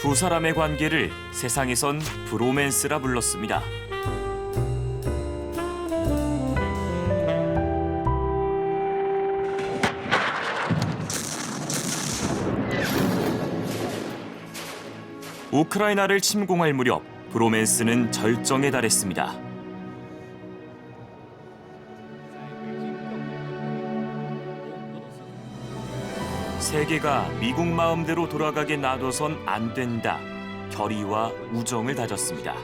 두 사람의 관계를 세상에선 브로맨스라 불렀습니다. 우크라이나를 침공할 무렵 브로맨스는 절정에 달했습니다. 세계가 미국 마음대로 돌아가게 놔둬선 안 된다. 결의와 우정을 다졌습니다.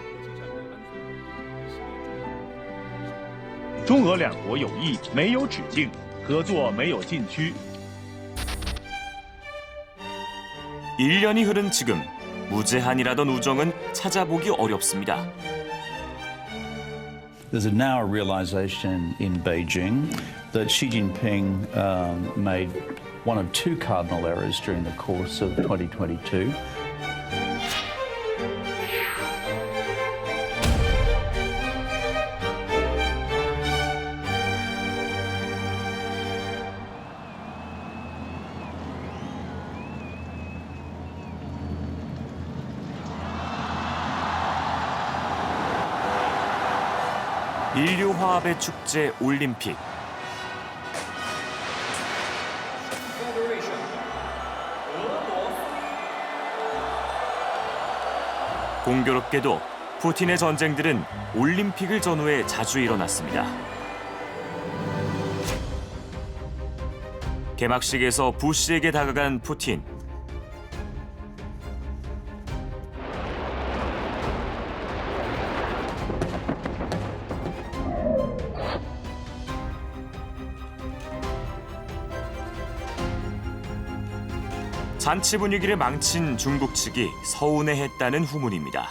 中俄两国有意没有止境，合作没有禁区。 1년이 흐른 지금 무제한이라던 우정은 찾아보기 어렵습니다. There's now a realization in Beijing that Xi Jinping made one of two cardinal errors during the course of 2022. 인류 화합의 축제 올림픽. 공교롭게도 푸틴의 전쟁들은 올림픽을 전후해 자주 일어났습니다. 개막식에서 부시에게 다가간 푸틴. 잔치 분위기를 망친 중국 측이 서운해했다는 후문입니다.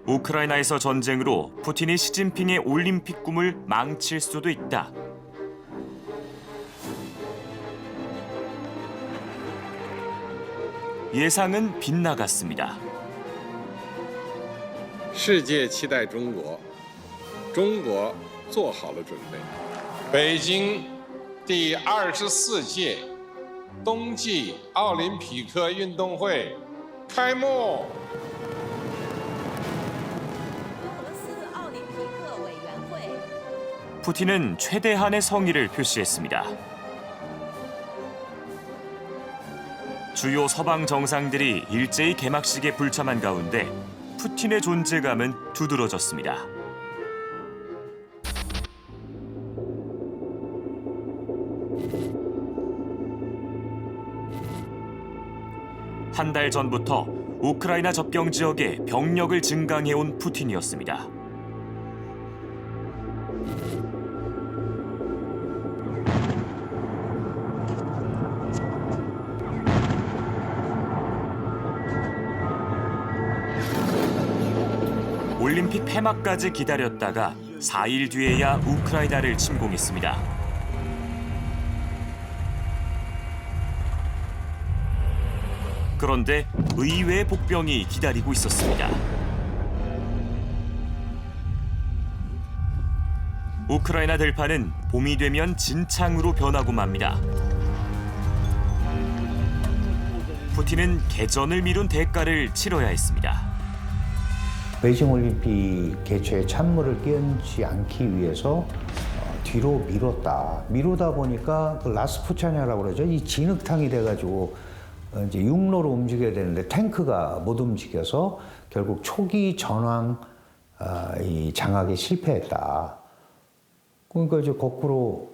우크라이나에서 전쟁으로 푸틴이 시진핑의 올림픽 꿈을 망칠 수도 있다. 예상은 빗나갔습니다. 世界期待中国，中国做好了准备。北京第24届冬季奥林匹克运动会开幕。俄罗斯奥林匹克委员会 푸틴은 최대한의 성의를 표시했습니다. 주요 서방 정상들이 일제히 개막식에 불참한 가운데 푸틴의 존재감은 두드러졌습니다. 한 달 전부터 우크라이나 접경 지역에 병력을 증강해온 푸틴이었습니다. 올림픽 폐막까지 기다렸다가 4일 뒤에야 우크라이나를 침공했습니다. 그런데 의외의 복병이 기다리고 있었습니다. 우크라이나 들판은 봄이 되면 진창으로 변하고 맙니다. 푸틴은 개전을 미룬 대가를 치러야 했습니다. 베이징 올림픽 개최에 찬물을 끼얹지 않기 위해서 뒤로 미루다 보니까 그 라스푸차냐라고 그러죠. 이 진흙탕이 돼가지고 이제 육로로 움직여야 되는데 탱크가 못 움직여서 결국 초기 전황 이 장악에 실패했다. 그러니까 이제 거꾸로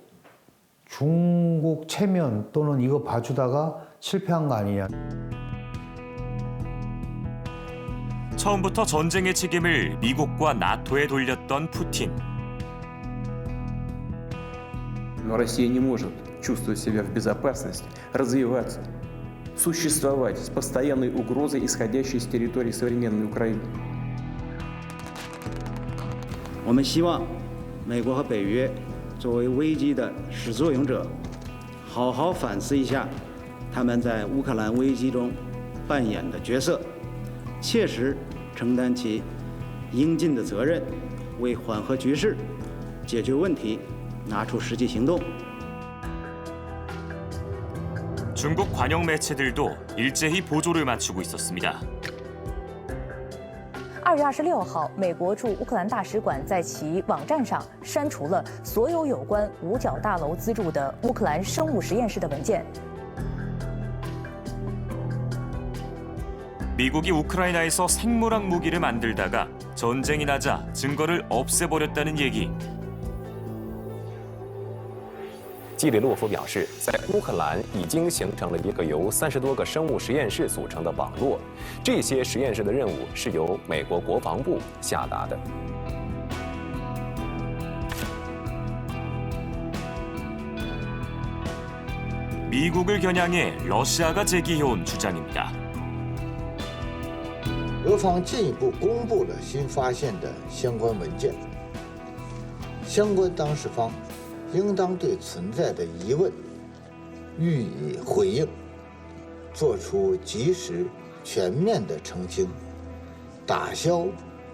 중국 체면 또는 이거 봐주다가 실패한 거 아니냐. 처음부터 전쟁의 책임을 미국과 나토에 돌렸던 푸틴. Но Россия не может чувствовать себя в безопасности, развиваться, существовать с постоянной угрозой, исходящей с территории современной Украины. 我们希望美国和北约作为危机的始作俑者，好好反思一下他们在乌克兰危机中扮演的角色，切实承担起应尽的责任，为缓和局势、解决问题，拿出实际行动。 중국 관영 매체들도 일제히 보조를 맞추고 있었습니다. 2月26号，美国驻乌克兰大使馆在其网站上删除了所有有关五角大楼资助的乌克兰生物实验室的文件。 미국이 우크라이나에서 생물학 무기를 만들다가 전쟁이 나자 증거를 없애버렸다는 얘기. 基里洛夫表示，在乌克兰已经形成了一个由30多个生物实验室组成的网络，这些实验室的任务是由美国国防部下达的。 미국을 겨냥해 러시아가 제기해온 주장입니다. 俄方进一步公布了新发现的相关文件，相关当事方应当对存在的疑问予以回应，做出及时、全面的澄清，打消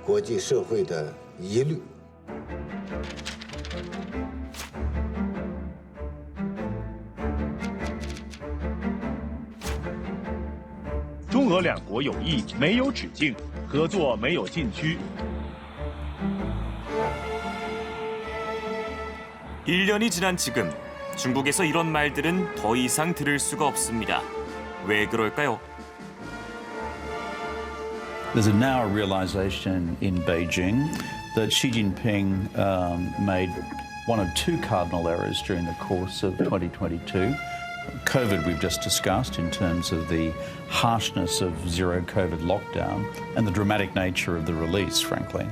国际社会的疑虑。 中俄两国友谊没有止境，合作没有禁区。 1년이 지난 지금 중국에서 이런 말들은 더 이상 들을 수가 없습니다. 왜 그럴까요? There's now a realization in Beijing that Xi Jinping made one of two cardinal errors during the course of 2022. COVID we've just discussed in terms of the harshness of zero COVID lockdown and the dramatic nature of the release, frankly.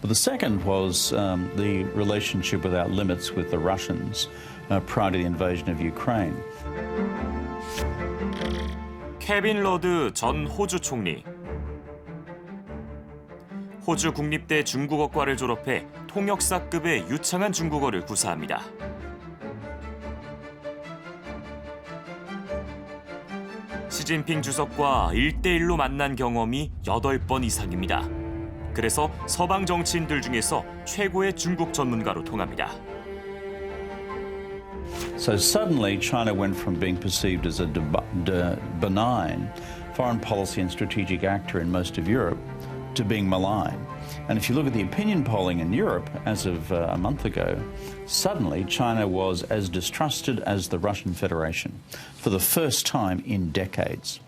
But the second was the relationship without limits with the Russians prior to the invasion of Ukraine. 케빈 러드 전 호주 총리. 호주 국립대 중국어과를 졸업해 통역사급의 유창한 중국어를 구사합니다. 시진핑 주석과 1대1로 만난 경험이 8번 이상입니다. 그래서 서방 정치인들 중에서 최고의 중국 전문가로 통합니다. So suddenly China went from being perceived as a benign foreign policy and strategic actor in most of Europe to being malign. And if you look at the opinion polling in Europe as of a month ago, suddenly China was as distrusted as the Russian Federation for the first time in decades.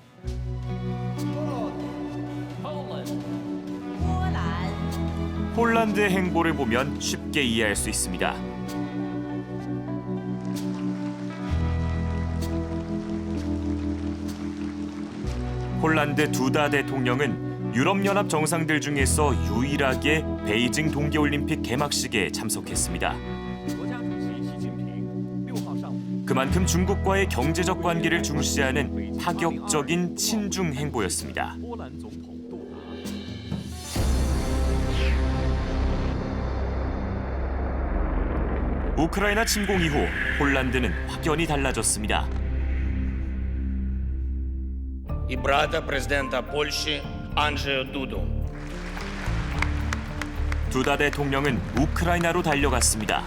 폴란드의 행보를 보면 쉽게 이해할 수 있습니다. 폴란드 두다 대통령은 유럽연합 정상들 중에서 유일하게 베이징 동계올림픽 개막식에 참석했습니다. 그만큼 중국과의 경제적 관계를 중시하는 파격적인 친중 행보였습니다. 우크라이나 침공 이후 폴란드는 확연히 달라졌습니다. І брата президента Польщі Анджея Дуду. 두다 대통령은 우크라이나로 달려갔습니다.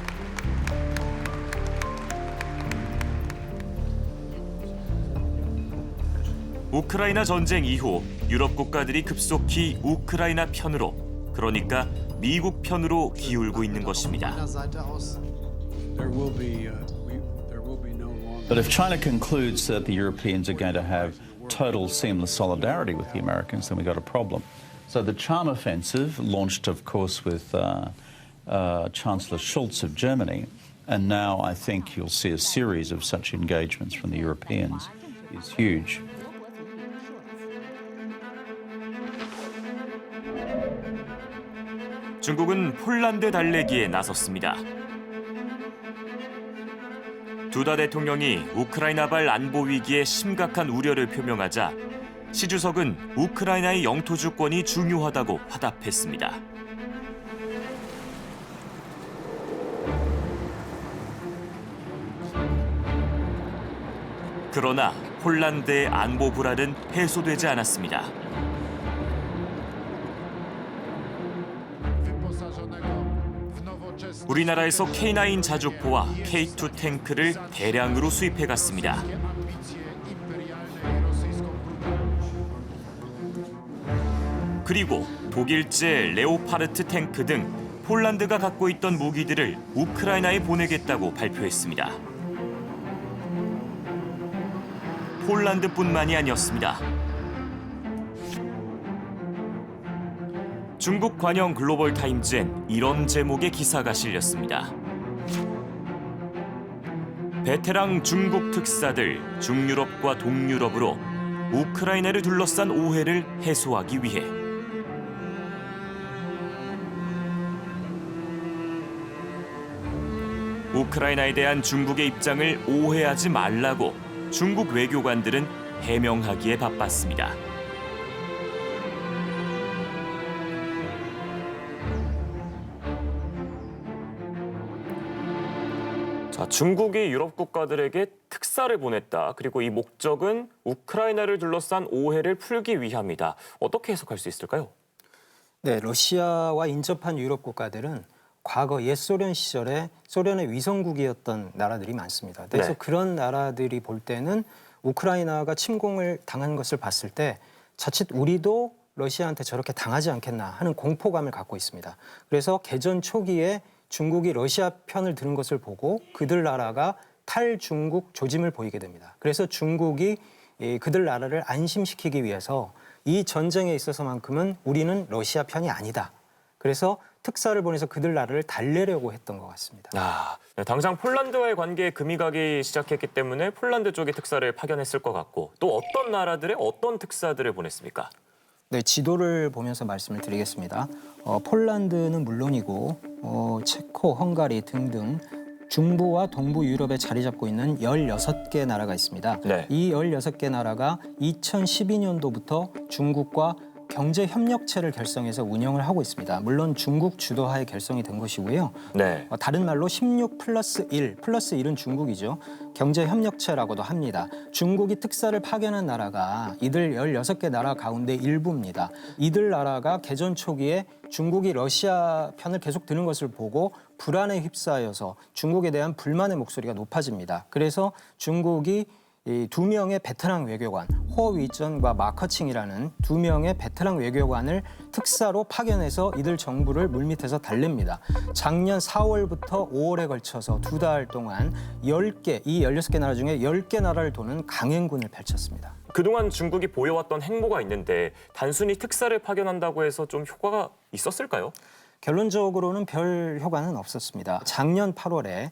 우크라이나 전쟁 이후 유럽 국가들이 급속히 우크라이나 편으로, 그러니까 미국 편으로 기울고 있는 것입니다. But if China concludes that the Europeans are going to have total seamless solidarity with the Americans, then we've got a problem. So the charm offensive, launched of course with Chancellor Scholz of Germany, and now I think you'll see a series of such engagements from the Europeans, is huge. 중국은 폴란드 달래기에 나섰습니다. 두다 대통령이 우크라이나발 안보 위기에 심각한 우려를 표명하자 시 주석은 우크라이나의 영토 주권이 중요하다고 화답했습니다. 그러나 폴란드의 안보 불안은 해소되지 않았습니다. 우리나라에서 K9 자주포와 K2 탱크를 대량으로 수입해 갔습니다. 그리고 독일제 레오파르트 탱크 등 폴란드가 갖고 있던 무기들을 우크라이나에 보내겠다고 발표했습니다. 폴란드뿐만이 아니었습니다. 중국 관영 글로벌 타임즈엔 이런 제목의 기사가 실렸습니다. 베테랑 중국 특사들 중유럽과 동유럽으로 우크라이나를 둘러싼 오해를 해소하기 위해 우크라이나에 대한 중국의 입장을 오해하지 말라고 중국 외교관들은 해명하기에 바빴습니다. 자, 중국이 유럽 국가들에게 특사를 보냈다. 그리고 이 목적은 우크라이나를 둘러싼 오해를 풀기 위함이다. 어떻게 해석할 수 있을까요? 네, 러시아와 인접한 유럽 국가들은 과거 옛 소련 시절에 소련의 위성국이었던 나라들이 많습니다. 그래서 네. 그런 나라들이 볼 때는 우크라이나가 침공을 당한 것을 봤을 때 자칫 우리도 러시아한테 저렇게 당하지 않겠나 하는 공포감을 갖고 있습니다. 그래서 개전 초기에 중국이 러시아 편을 드는 것을 보고 그들 나라가 탈중국 조짐을 보이게 됩니다. 그래서 중국이 그들 나라를 안심시키기 위해서 이 전쟁에 있어서만큼은 우리는 러시아 편이 아니다. 그래서 특사를 보내서 그들 나라를 달래려고 했던 것 같습니다. 당장 폴란드와의 관계에 금이 가기 시작했기 때문에 폴란드 쪽에 특사를 파견했을 것 같고 또 어떤 나라들의 어떤 특사들을 보냈습니까? 네, 지도를 보면서 말씀을 드리겠습니다. 폴란드는 물론이고 체코, 헝가리 등등 중부와 동부 유럽에 자리 잡고 있는 16개 나라가 있습니다. 네. 이 16개 나라가 2012년도부터 중국과 경제협력체를 결성해서 운영을 하고 있습니다. 물론 중국 주도하에 결성이 된 것이고요. 네. 다른 말로 16+1, 플러스 1은 중국이죠. 경제협력체라고도 합니다. 중국이 특사를 파견한 나라가 이들 16개 나라 가운데 일부입니다. 이들 나라가 개전 초기에 중국이 러시아 편을 계속 드는 것을 보고 불안에 휩싸여서 중국에 대한 불만의 목소리가 높아집니다. 그래서 중국이 이 두 명의 베테랑 외교관, 호위전과 마커칭이라는 두 명의 베테랑 외교관을 특사로 파견해서 이들 정부를 물밑에서 달랩니다. 작년 4월부터 5월에 걸쳐서 2달 동안 10개, 이 16개 나라 중에 10개 나라를 도는 강행군을 펼쳤습니다. 그동안 중국이 보여왔던 행보가 있는데 단순히 특사를 파견한다고 해서 좀 효과가 있었을까요? 결론적으로는 별 효과는 없었습니다. 작년 8월에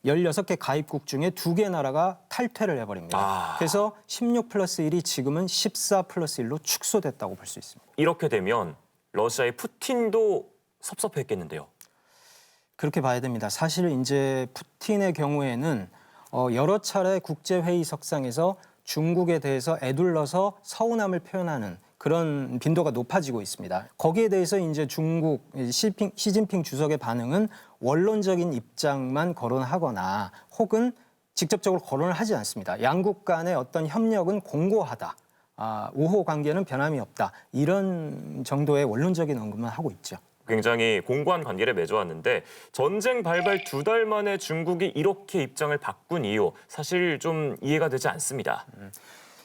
16개 가입국 중에 2개 나라가 탈퇴를 해버립니다. 그래서 16+1이 지금은 14+1로 축소됐다고 볼 수 있습니다. 이렇게 되면 러시아의 푸틴도 섭섭했겠는데요. 그렇게 봐야 됩니다. 사실 이제 푸틴의 경우에는 여러 차례 국제회의석상에서 중국에 대해서 애둘러서 서운함을 표현하는 그런 빈도가 높아지고 있습니다. 거기에 대해서 이제 중국 시진핑 주석의 반응은 원론적인 입장만 거론하거나 혹은 직접적으로 거론을 하지 않습니다. 양국 간의 어떤 협력은 공고하다. 우호 관계는 변함이 없다. 이런 정도의 원론적인 언급만 하고 있죠. 굉장히 공고한 관계를 맺어왔는데 전쟁 발발 2달 만에 중국이 이렇게 입장을 바꾼 이유 사실 좀 이해가 되지 않습니다.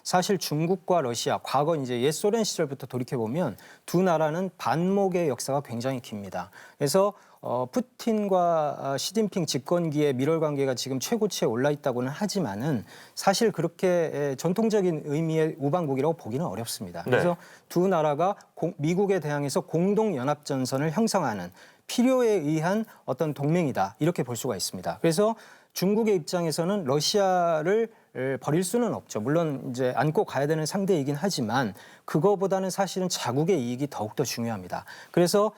사실 중국과 러시아, 과거 이제 옛 소련 시절부터 돌이켜보면 두 나라는 반목의 역사가 굉장히 깁니다. 그래서 푸틴과 시진핑 집권기의 밀월 관계가 지금 최고치에 올라 있다고는 하지만은 사실 그렇게 전통적인 의미의 우방국이라고 보기는 어렵습니다. 그래서 두 나라가 미국에 대항해서 공동 연합 전선을 형성하는 필요에 의한 어떤 동맹이다 이렇게 볼 수가 있습니다. 그래서 중국의 입장에서는 러시아를 버릴 수는 없죠. 물론 이제 안고 가야 되는 상대이긴 하지만 그거보다는 사실은 자국의 이익이 더욱더 중요합니다. 그래서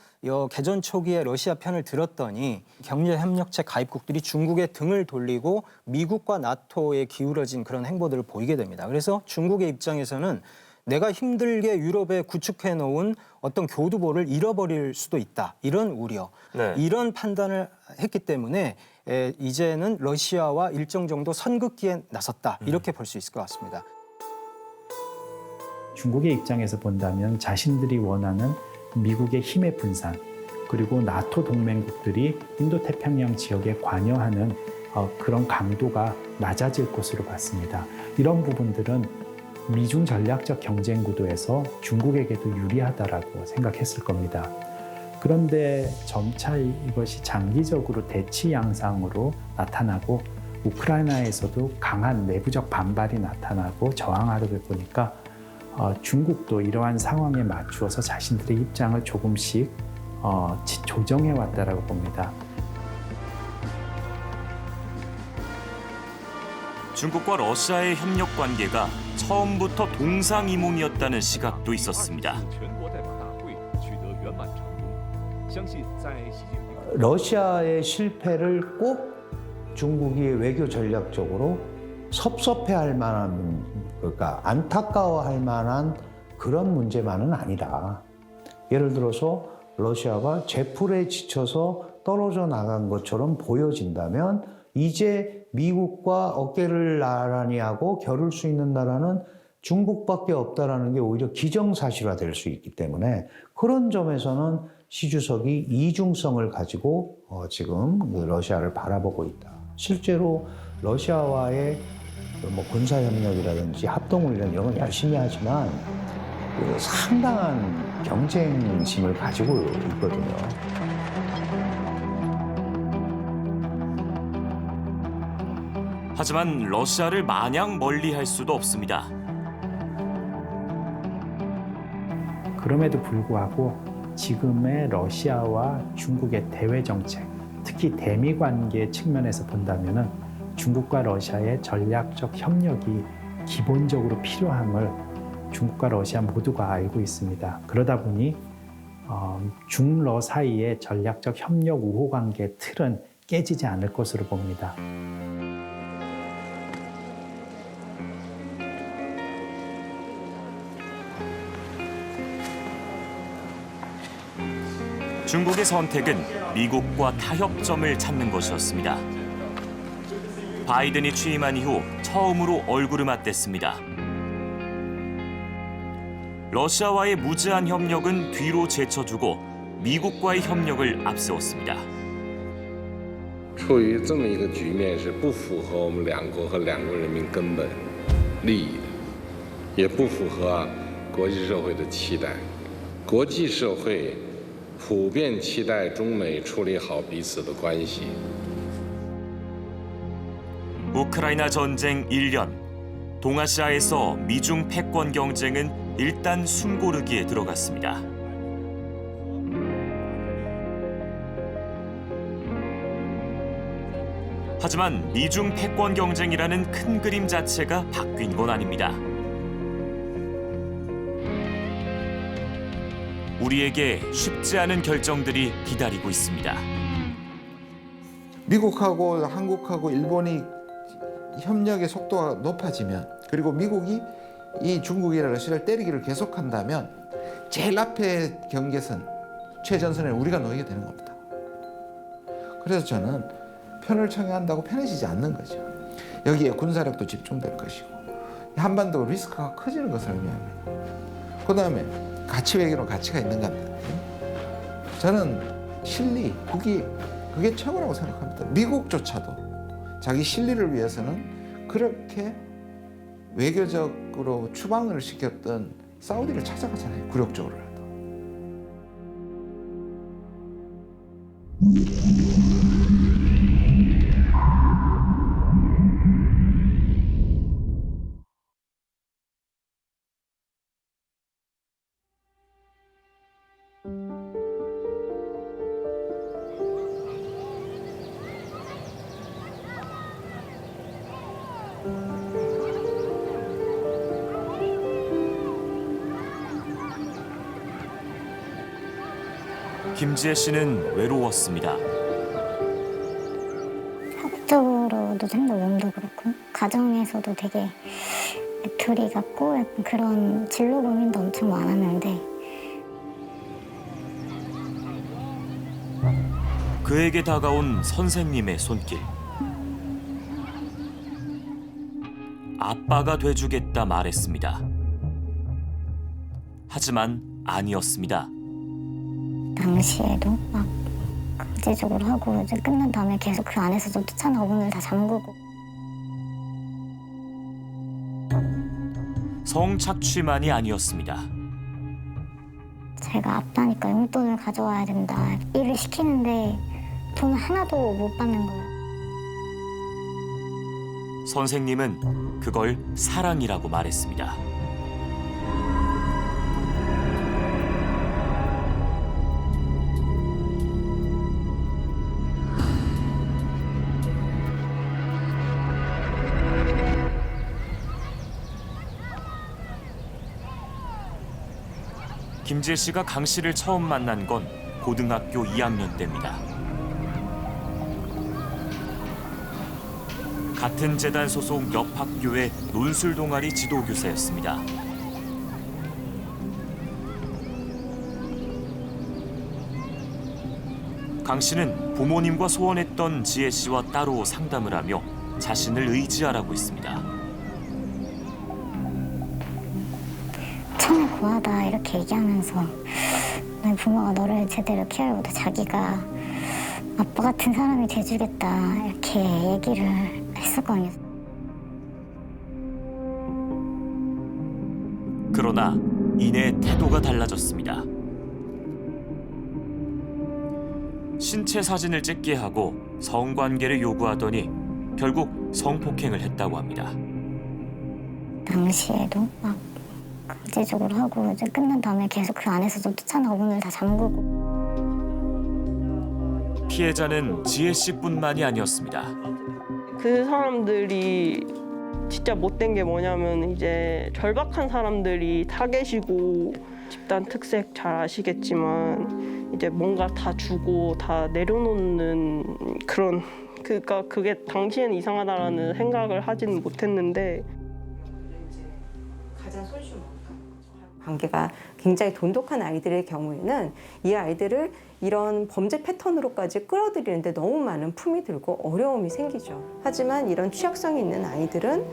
개전 초기에 러시아 편을 들었더니 경제협력체 가입국들이 중국의 등을 돌리고 미국과 나토에 기울어진 그런 행보들을 보이게 됩니다. 그래서 중국의 입장에서는 내가 힘들게 유럽에 구축해 놓은 어떤 교두보를 잃어버릴 수도 있다. 이런 우려, 이런 판단을 했기 때문에 이제는 러시아와 일정 정도 선긋기에 나섰다. 이렇게 볼 수 있을 것 같습니다. 중국의 입장에서 본다면 자신들이 원하는 미국의 힘의 분산, 그리고 나토 동맹국들이 인도태평양 지역에 관여하는 그런 강도가 낮아질 것으로 봤습니다. 이런 부분들은 미중 전략적 경쟁 구도에서 중국에게도 유리하다라고 생각했을 겁니다. 그런데 점차 이것이 장기적으로 대치 양상으로 나타나고 우크라이나에서도 강한 내부적 반발이 나타나고 저항하려다 보니까 중국도 이러한 상황에 맞추어서 자신들의 입장을 조금씩 조정해 왔다라고 봅니다. 중국과 러시아의 협력 관계가 처음부터 동상이몽이었다는 시각도 있었습니다. 러시아의 실패를 꼭 중국이 외교 전략적으로 섭섭해할 만한, 그러니까 안타까워할 만한 그런 문제만은 아니다. 예를 들어서 러시아가 제풀에 지쳐서 떨어져 나간 것처럼 보여진다면 이제 미국과 어깨를 나란히 하고 겨룰 수 있는 나라는 중국밖에 없다라는 게 오히려 기정사실화될 수 있기 때문에 그런 점에서는 시 주석이 이중성을 가지고 지금 러시아를 바라보고 있다. 실제로 러시아와의 뭐 군사협력이라든지 합동훈련 이런 건 열심히 하지만 상당한 경쟁심을 가지고 있거든요. 하지만 러시아를 마냥 멀리할 수도 없습니다. 그럼에도 불구하고 지금의 러시아와 중국의 대외 정책, 특히 대미 관계 측면에서 본다면은 중국과 러시아의 전략적 협력이 기본적으로 필요함을 중국과 러시아 모두가 알고 있습니다. 그러다 보니 중러 사이의 전략적 협력 우호 관계 틀은 깨지지 않을 것으로 봅니다. 중국의 선택은 미국과 타협점을 찾는 것이었습니다. 바이든이 취임한 이후 처음으로 얼굴을 맞댔습니다. 러시아와의 무제한 협력은 뒤로 제쳐두고 미국과의 협력을 앞세웠습니다. 处于这么一个局面是不符合我们两国和两国人民根本利益的，也不符合国际社会的期待。国际社会普遍期待中美处理好彼此的关系。 우크라이나 전쟁 1년, 동아시아에서 미중 패권 경쟁은 일단 숨고르기에 들어갔습니다. 하지만 미중 패권 경쟁이라는 큰 그림 자체가 바뀐 건 아닙니다. 우리에게 쉽지 않은 결정들이 기다리고 있습니다. 미국하고 한국하고 일본이 협력의 속도가 높아지면, 그리고 미국이 이 중국이나 러시아를 때리기를 계속한다면 제일 앞에 경계선, 최전선에 우리가 놓이게 되는 겁니다. 그래서 저는 편을 청해한다고 편해지지 않는 거죠. 여기에 군사력도 집중될 것이고 한반도 리스크가 커지는 것을 의미합니다. 그 다음에 가치 외교는 가치가 있는 겁니다. 저는 실리, 그게 최고라고 생각합니다. 미국조차도 자기 실리를 위해서는 그렇게 외교적으로 추방을 시켰던 사우디를 찾아가잖아요. 굴욕적으로라도. 김지혜 씨는 외로웠습니다. 학적으로도 생각 몸도 그렇고 가정에서도 되게 둘이 같고 약간 그런 진로 고민도 엄청 많았는데 그에게 다가온 선생님의 손길. 아빠가 돼주겠다 말했습니다. 하지만 아니었습니다. 당시에도 막 강제적으로 하고 이제 끝난 다음에 계속 그 안에서도 또 차나 문을 다 잠그고. 성착취만이 아니었습니다. 제가 아빠니까 용돈을 가져와야 된다. 일을 시키는데 돈 하나도 못 받는 거예요. 선생님은 그걸 사랑이라고 말했습니다. 김지혜 씨가 강 씨를 처음 만난 건 고등학교 2학년 때입니다. 같은 재단 소속 옆 학교의 논술 동아리 지도교사였습니다. 강 씨는 부모님과 소원했던 지혜 씨와 따로 상담을 하며 자신을 의지하라고 했습니다. 처음에 고하다 이렇게 얘기하면서 내 부모가 너를 제대로 키워보다 자기가 아빠 같은 사람이 돼주겠다 이렇게 얘기를 했었거든요. 그러나 이내 태도가 달라졌습니다. 신체 사진을 찍게 하고 성관계를 요구하더니 결국 성폭행을 했다고 합니다. 당시에도 막 강제적으로 하고 이제 끝난 다음에 계속 그 안에서도 또 차나 문을 다 잠그고. 피해자는 지혜 씨뿐만이 아니었습니다. 그 사람들이 진짜 못된 게 뭐냐면 이제 절박한 사람들이 타겟이고 집단 특색 잘 아시겠지만 이제 뭔가 다 주고 다 내려놓는 그런 그러니까 그게 당시에는 이상하다라는 생각을 하지는 못했는데 가장 손쉬운 관계가 굉장히 돈독한 아이들의 경우에는 이 아이들을 이런 범죄 패턴으로까지 끌어들이는데 너무 많은 품이 들고 어려움이 생기죠. 하지만 이런 취약성이 있는 아이들은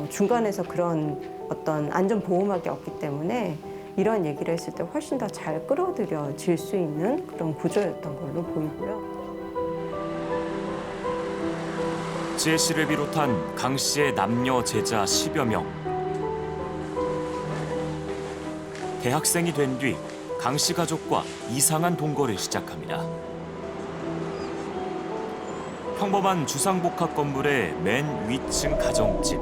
중간에서 그런 어떤 안전보호막이 없기 때문에 이런 얘기를 했을 때 훨씬 더 잘 끌어들여질 수 있는 그런 구조였던 걸로 보이고요. 지혜 씨를 비롯한 강 씨의 남녀 제자 10여 명. 대학생이 된 뒤 강 씨 가족과 이상한 동거를 시작합니다. 평범한 주상복합 건물의 맨 위층 가정집.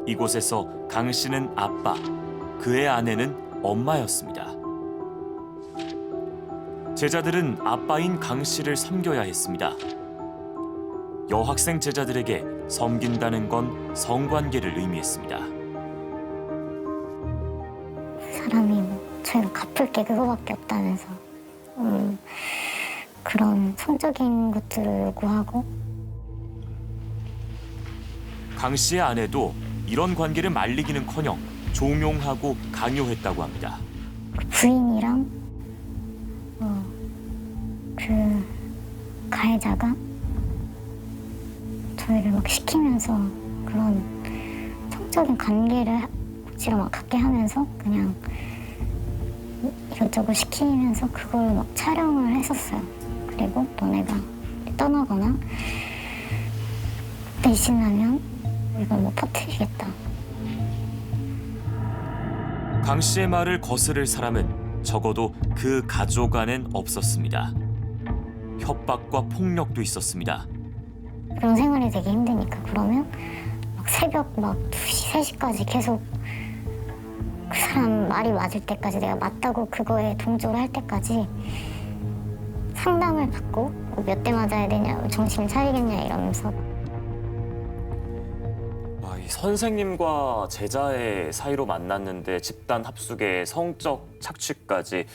이곳에서 강 씨는 아빠, 그의 아내는 엄마였습니다. 제자들은 아빠인 강 씨를 섬겨야 했습니다. 여학생 제자들에게 섬긴다는 건 성관계를 의미했습니다. 사람이 저희가 갚을 게 그거밖에 없다면서 그런 성적인 것들을 요구하고. 강 씨의 아내도 이런 관계를 말리기는커녕 종용하고 강요했다고 합니다. 부인이랑 그 가해자가 저희를 막 시키면서 그런 성적인 관계를 억지로 막 갖게 하면서 그냥 이것저것 시키면서 그걸 막 촬영을 했었어요. 그리고 너네가 떠나거나 배신하면 이걸 뭐 퍼뜨리겠다. 강 씨의 말을 거스를 사람은 적어도 그 가족 안엔 없었습니다. 협박과 폭력도 있었습니다. 그런 생활이 되게 힘드니까 그러면 막 새벽 막 2시, 3시까지 계속 그 사람 말이 맞을 때까지 내가 맞다고 그거에 동조를 할 때까지 상담을 받고 몇 대 맞아야 되냐, 정신 차리겠냐 이러면서. 이 선생님과 제자의 사이로 만났는데 집단 합숙에 성적 착취까지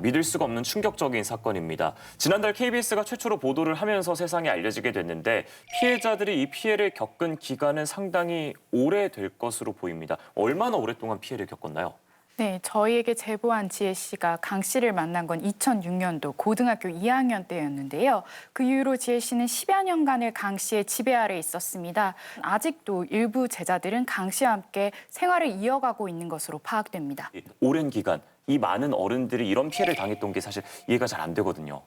믿을 수가 없는 충격적인 사건입니다. 지난달 KBS가 최초로 보도를 하면서 세상에 알려지게 됐는데 피해자들이 이 피해를 겪은 기간은 상당히 오래될 것으로 보입니다. 얼마나 오랫동안 피해를 겪었나요? 네, 저희에게 제보한 지혜 씨가 강 씨를 만난 건 2006년도 고등학교 2학년 때였는데요. 그 이후로 지혜 씨는 10여 년간을 강 씨의 지배 아래 있었습니다. 아직도 일부 제자들은 강 씨와 함께 생활을 이어가고 있는 것으로 파악됩니다. 오랜 기간 이 많은 어른들이 이런 피해를 당했던 게 사실 이해가 잘 안 되거든요.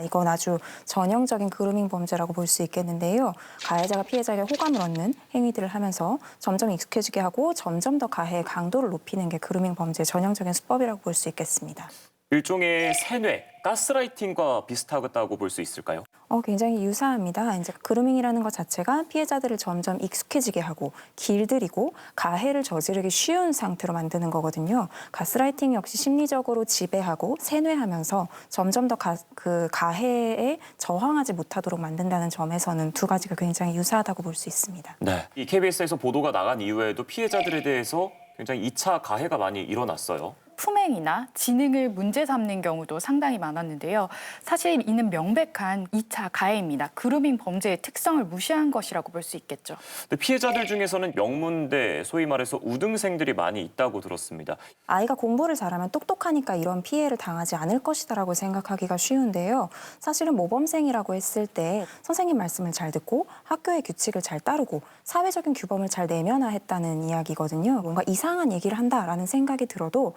이건 아주 전형적인 그루밍 범죄라고 볼 수 있겠는데요. 가해자가 피해자에게 호감을 얻는 행위들을 하면서 점점 익숙해지게 하고 점점 더 가해의 강도를 높이는 게 그루밍 범죄의 전형적인 수법이라고 볼 수 있겠습니다. 일종의 세뇌, 가스라이팅과 비슷하다고 볼 수 있을까요? 굉장히 유사합니다. 이제 그루밍이라는 것 자체가 피해자들을 점점 익숙해지게 하고 길들이고 가해를 저지르기 쉬운 상태로 만드는 거거든요. 가스라이팅 역시 심리적으로 지배하고 세뇌하면서 점점 더 그 가해에 저항하지 못하도록 만든다는 점에서는 두 가지가 굉장히 유사하다고 볼 수 있습니다. 네. 이 KBS에서 보도가 나간 이후에도 피해자들에 대해서 굉장히 2차 가해가 많이 일어났어요. 품행이나 지능을 문제 삼는 경우도 상당히 많았는데요. 사실 이는 명백한 2차 가해입니다. 그루밍 범죄의 특성을 무시한 것이라고 볼 수 있겠죠. 근데 피해자들 중에서는 명문대, 소위 말해서 우등생들이 많이 있다고 들었습니다. 아이가 공부를 잘하면 똑똑하니까 이런 피해를 당하지 않을 것이다라고 생각하기가 쉬운데요. 사실은 모범생이라고 했을 때 선생님 말씀을 잘 듣고 학교의 규칙을 잘 따르고 사회적인 규범을 잘 내면화했다는 이야기거든요. 뭔가 이상한 얘기를 한다라는 생각이 들어도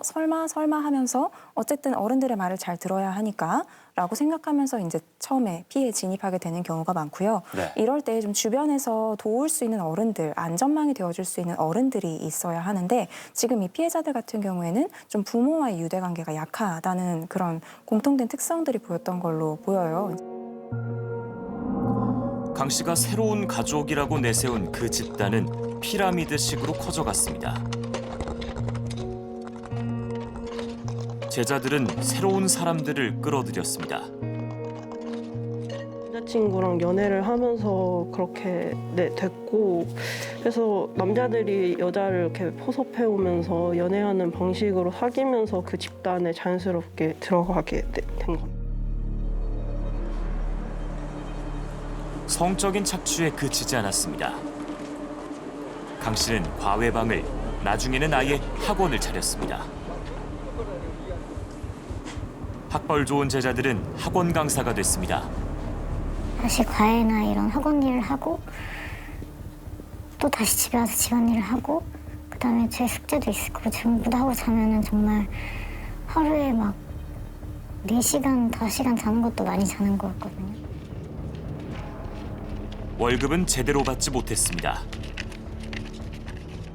설마 하면서 어쨌든 어른들의 말을 잘 들어야 하니까 라고 생각하면서 이제 처음에 피해에 진입하게 되는 경우가 많고요. 네. 이럴 때 좀 주변에서 도울 수 있는 어른들, 안전망이 되어줄 수 있는 어른들이 있어야 하는데 지금 이 피해자들 같은 경우에는 좀 부모와의 유대관계가 약하다는 그런 공통된 특성들이 보였던 걸로 보여요. 강 씨가 새로운 가족이라고 내세운 그 집단은 피라미드식으로 커져갔습니다. 제자들은 새로운 사람들을 끌어들였습니다. 여자친구랑 연애를 하면서 그렇게 됐고, 그래서 남자들이 여자를 이렇게 포섭해오면서 연애하는 방식으로 사귀면서 그 집단에 자연스럽게 들어가게 된 겁니다. 성적인 착취에 그치지 않았습니다. 강 씨는 과외방을, 나중에는 아예 학원을 차렸습니다. 학벌 좋은 제자들은 학원 강사가 됐습니다. 다시 과외나 이런 학원 일을 하고 또 다시 집에 와서 집안일을 하고 그다음에 제 숙제도 있을 거고 전부 다 하고 자면은 정말 하루에 막 4시간, 5시간 자는 것도 많이 자는 거였거든요. 월급은 제대로 받지 못했습니다.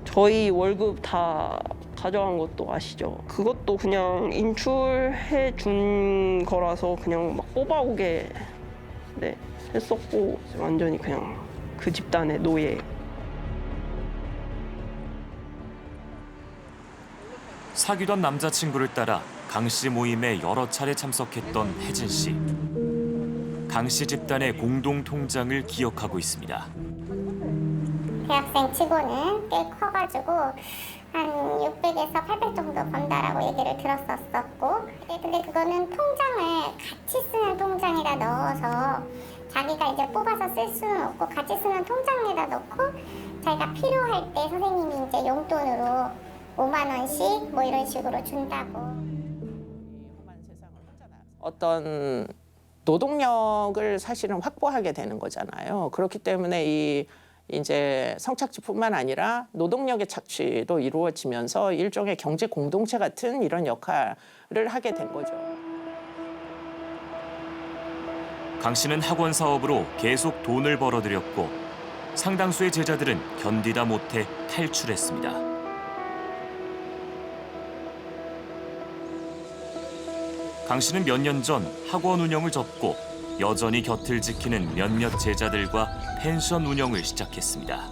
저희 월급 다 가져간 것도 아시죠? 그것도 그냥 인출해 준 거라서 그냥 막 뽑아오게 했었고 완전히 그냥 그 집단의 노예. 사귀던 남자친구를 따라 강 씨 모임에 여러 차례 참석했던 혜진 씨. 강 씨 집단의 공동 통장을 기억하고 있습니다. 대학생 치고는 꽤 커가지고 한 600에서 800 정도 번다라고 얘기를 들었었고, 근데 그거는 통장을 같이 쓰는 통장에다 넣어서 자기가 이제 뽑아서 쓸 수는 없고 같이 쓰는 통장에다 넣고 자기가 필요할 때 선생님이 이제 용돈으로 5만 원씩 뭐 이런 식으로 준다고. 어떤 노동력을 사실은 확보하게 되는 거잖아요. 그렇기 때문에 이 이제 성착취뿐만 아니라 노동력의 착취도 이루어지면서 일종의 경제 공동체 같은 이런 역할을 하게 된 거죠. 강 씨는 학원 사업으로 계속 돈을 벌어들였고 상당수의 제자들은 견디다 못해 탈출했습니다. 강 씨는 몇 년 전 학원 운영을 접고 여전히 곁을 지키는 몇몇 제자들과 펜션 운영을 시작했습니다.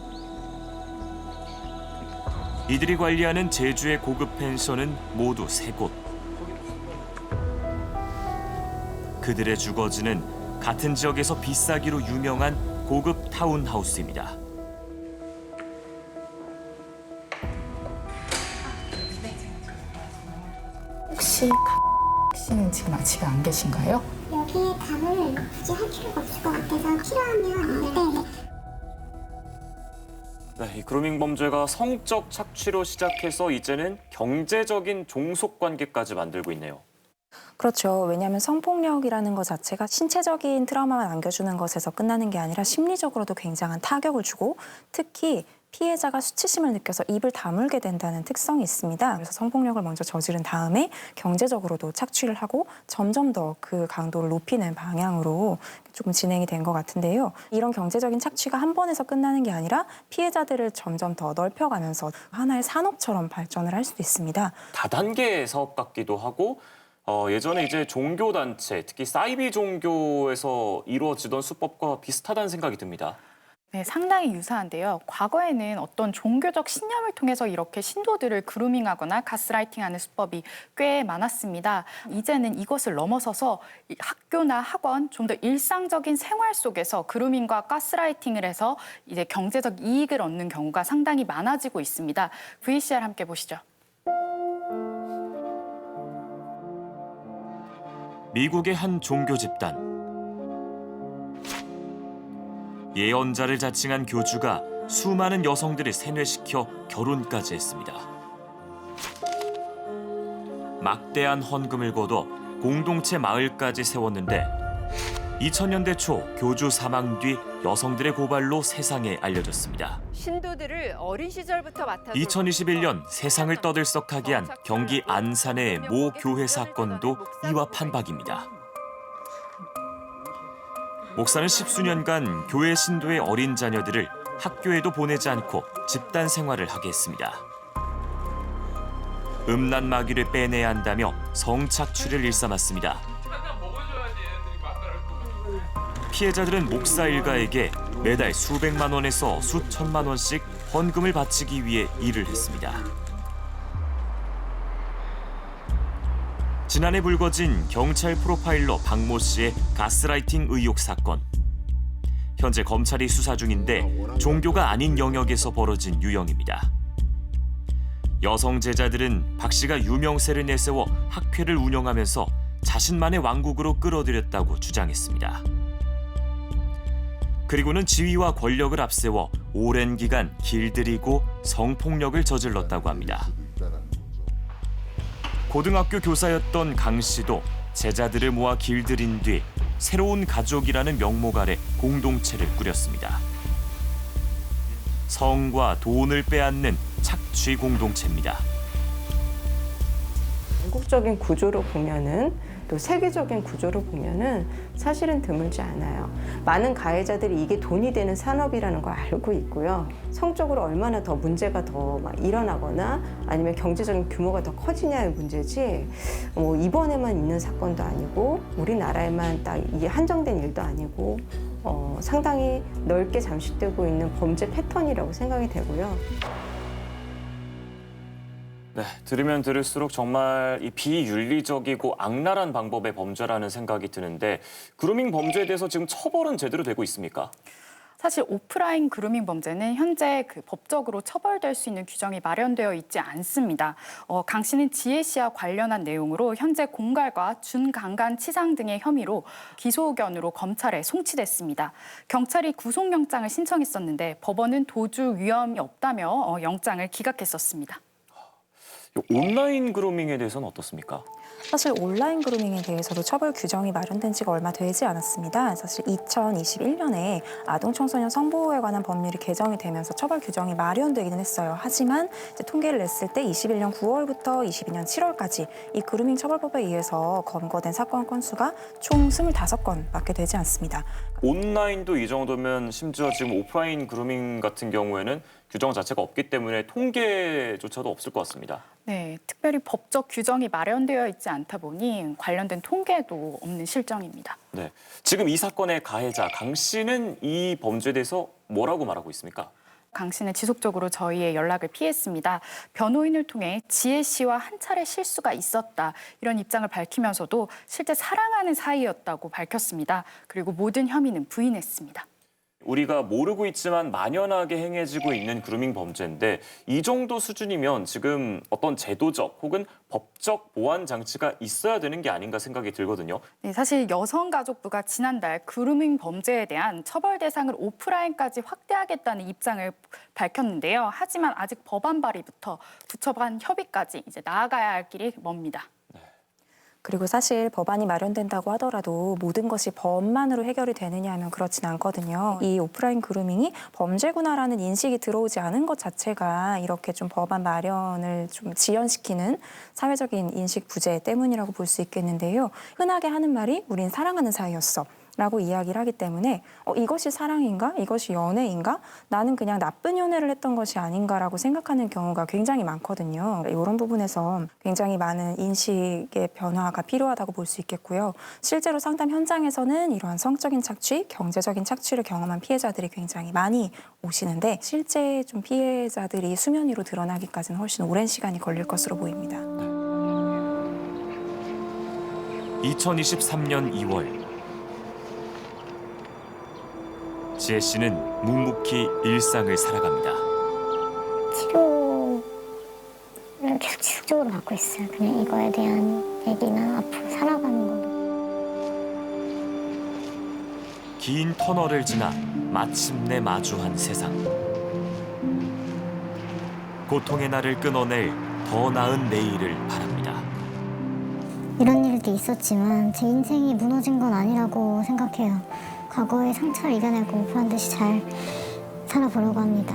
이들이 관리하는 제주의 고급 펜션은 모두 3곳. 그들의 주거지는 같은 지역에서 비싸기로 유명한 고급 타운하우스입니다. 혹시 씨는 지금 집에 안 계신가요? 여기에 답을 굳이 할 필요가 없을 것 같아서 필요하면 네, 이 그루밍 범죄가 성적 착취로 시작해서 이제는 경제적인 종속 관계까지 만들고 있네요. 그렇죠. 왜냐하면 성폭력이라는 것 자체가 신체적인 트라우마만 안겨주는 것에서 끝나는 게 아니라 심리적으로도 굉장한 타격을 주고 특히 피해자가 수치심을 느껴서 입을 다물게 된다는 특성이 있습니다. 그래서 성폭력을 먼저 저지른 다음에 경제적으로도 착취를 하고 점점 더 그 강도를 높이는 방향으로 조금 진행이 된 것 같은데요. 이런 경제적인 착취가 한 번에서 끝나는 게 아니라 피해자들을 점점 더 넓혀가면서 하나의 산업처럼 발전을 할 수도 있습니다. 다단계 사업 같기도 하고 예전에 이제 종교단체, 특히 사이비 종교에서 이루어지던 수법과 비슷하다는 생각이 듭니다. 네, 상당히 유사한데요. 과거에는 어떤 종교적 신념을 통해서 이렇게 신도들을 그루밍하거나 가스라이팅하는 수법이 꽤 많았습니다. 이제는 이것을 넘어서서 학교나 학원, 좀 더 일상적인 생활 속에서 그루밍과 가스라이팅을 해서 이제 경제적 이익을 얻는 경우가 상당히 많아지고 있습니다. VCR 함께 보시죠. 미국의 한 종교 집단. 예언자를 자칭한 교주가 수많은 여성들을 세뇌시켜 결혼까지 했습니다. 막대한 헌금을 거둬 공동체 마을까지 세웠는데 2000년대 초 교주 사망 뒤 여성들의 고발로 세상에 알려졌습니다. 신도들을 어린 시절부터 맡아서 2021년 세상을 떠들썩하게 한 경기 안산의 모 교회 사건도 이와 판박입니다. 목사는 십수년간 교회 신도의 어린 자녀들을 학교에도 보내지 않고 집단 생활을 하게 했습니다. 음란 마귀를 빼내야 한다며 성착취를 일삼았습니다. 피해자들은 목사 일가에게 매달 수백만 원에서 수천만 원씩 헌금을 바치기 위해 일을 했습니다. 지난해 불거진 경찰 프로파일러 박모 씨의 가스라이팅 의혹 사건. 현재 검찰이 수사 중인데 종교가 아닌 영역에서 벌어진 유형입니다. 여성 제자들은 박 씨가 유명세를 내세워 학회를 운영하면서 자신만의 왕국으로 끌어들였다고 주장했습니다. 그리고는 지위와 권력을 앞세워 오랜 기간 길들이고 성폭력을 저질렀다고 합니다. 고등학교 교사였던 강 씨도 제자들을 모아 길들인 뒤 새로운 가족이라는 명목 아래 공동체를 꾸렸습니다. 성과 돈을 빼앗는 착취 공동체입니다. 전국적인 구조로 보면은 또 세계적인 구조로 보면은 사실은 드물지 않아요. 많은 가해자들이 이게 돈이 되는 산업이라는 걸 알고 있고요. 성적으로 얼마나 더 문제가 더 막 일어나거나 아니면 경제적인 규모가 더 커지냐의 문제지 뭐 이번에만 있는 사건도 아니고 우리나라에만 딱 이게 한정된 일도 아니고 상당히 넓게 잠식되고 있는 범죄 패턴이라고 생각이 되고요. 네, 들으면 들을수록 정말 이 비윤리적이고 악랄한 방법의 범죄라는 생각이 드는데 그루밍 범죄에 대해서 지금 처벌은 제대로 되고 있습니까? 사실 오프라인 그루밍 범죄는 현재 법적으로 처벌될 수 있는 규정이 마련되어 있지 않습니다. 강 씨는 지혜 씨와 관련한 내용으로 현재 공갈과 준강간 치상 등의 혐의로 기소 의견으로 검찰에 송치됐습니다. 경찰이 구속영장을 신청했었는데 법원은 도주 위험이 없다며 영장을 기각했었습니다. 온라인 그루밍에 대해서는 어떻습니까? 사실 온라인 그루밍에 대해서도 처벌 규정이 마련된 지가 얼마 되지 않았습니다. 사실 2021년에 아동청소년 성보호에 관한 법률이 개정이 되면서 처벌 규정이 마련되기는 했어요. 하지만 이제 통계를 냈을 때 21년 9월부터 22년 7월까지 이 그루밍 처벌법에 의해서 검거된 사건 건수가 총 25건밖에 되지 않습니다. 온라인도 이 정도면 심지어 지금 오프라인 그루밍 같은 경우에는 규정 자체가 없기 때문에 통계조차도 없을 것 같습니다. 네, 특별히 법적 규정이 마련되어 있지 않다 보니 관련된 통계도 없는 실정입니다. 네, 지금 이 사건의 가해자 강 씨는 이 범죄에 대해서 뭐라고 말하고 있습니까? 강 씨는 지속적으로 저희의 연락을 피했습니다. 변호인을 통해 지혜 씨와 한 차례 실수가 있었다 이런 입장을 밝히면서도 실제 사랑하는 사이였다고 밝혔습니다. 그리고 모든 혐의는 부인했습니다. 우리가 모르고 있지만 만연하게 행해지고 있는 그루밍 범죄인데 이 정도 수준이면 지금 어떤 제도적 혹은 법적 보완 장치가 있어야 되는 게 아닌가 생각이 들거든요. 네, 사실 여성가족부가 지난달 그루밍 범죄에 대한 처벌 대상을 오프라인까지 확대하겠다는 입장을 밝혔는데요. 하지만 아직 법안 발의부터 부처 간 협의까지 이제 나아가야 할 길이 멉니다. 그리고 사실 법안이 마련된다고 하더라도 모든 것이 법만으로 해결이 되느냐 하면 그렇진 않거든요. 이 오프라인 그루밍이 범죄구나라는 인식이 들어오지 않은 것 자체가 이렇게 좀 법안 마련을 좀 지연시키는 사회적인 인식 부재 때문이라고 볼 수 있겠는데요. 흔하게 하는 말이 우린 사랑하는 사이였어. 라고 이야기를 하기 때문에 이것이 사랑인가? 이것이 연애인가? 나는 그냥 나쁜 연애를 했던 것이 아닌가라고 생각하는 경우가 굉장히 많거든요. 이런 부분에서 굉장히 많은 인식의 변화가 필요하다고 볼 수 있겠고요. 실제로 상담 현장에서는 이러한 성적인 착취, 경제적인 착취를 경험한 피해자들이 굉장히 많이 오시는데 실제 좀 피해자들이 수면 위로 드러나기까지는 훨씬 오랜 시간이 걸릴 것으로 보입니다. 2023년 2월 지혜 씨는 묵묵히 일상을 살아갑니다. 치료를 계속 지속적으로 받고 있어요. 그냥 이거에 대한 얘기나 앞으로 살아가는 거. 긴 터널을 지나 마침내 마주한 세상. 고통의 날을 끊어낼 더 나은 내일을 바랍니다. 이런 일도 있었지만 제 인생이 무너진 건 아니라고 생각해요. 과거의 상처를 이겨내고 반드시 잘 살아보려고 합니다.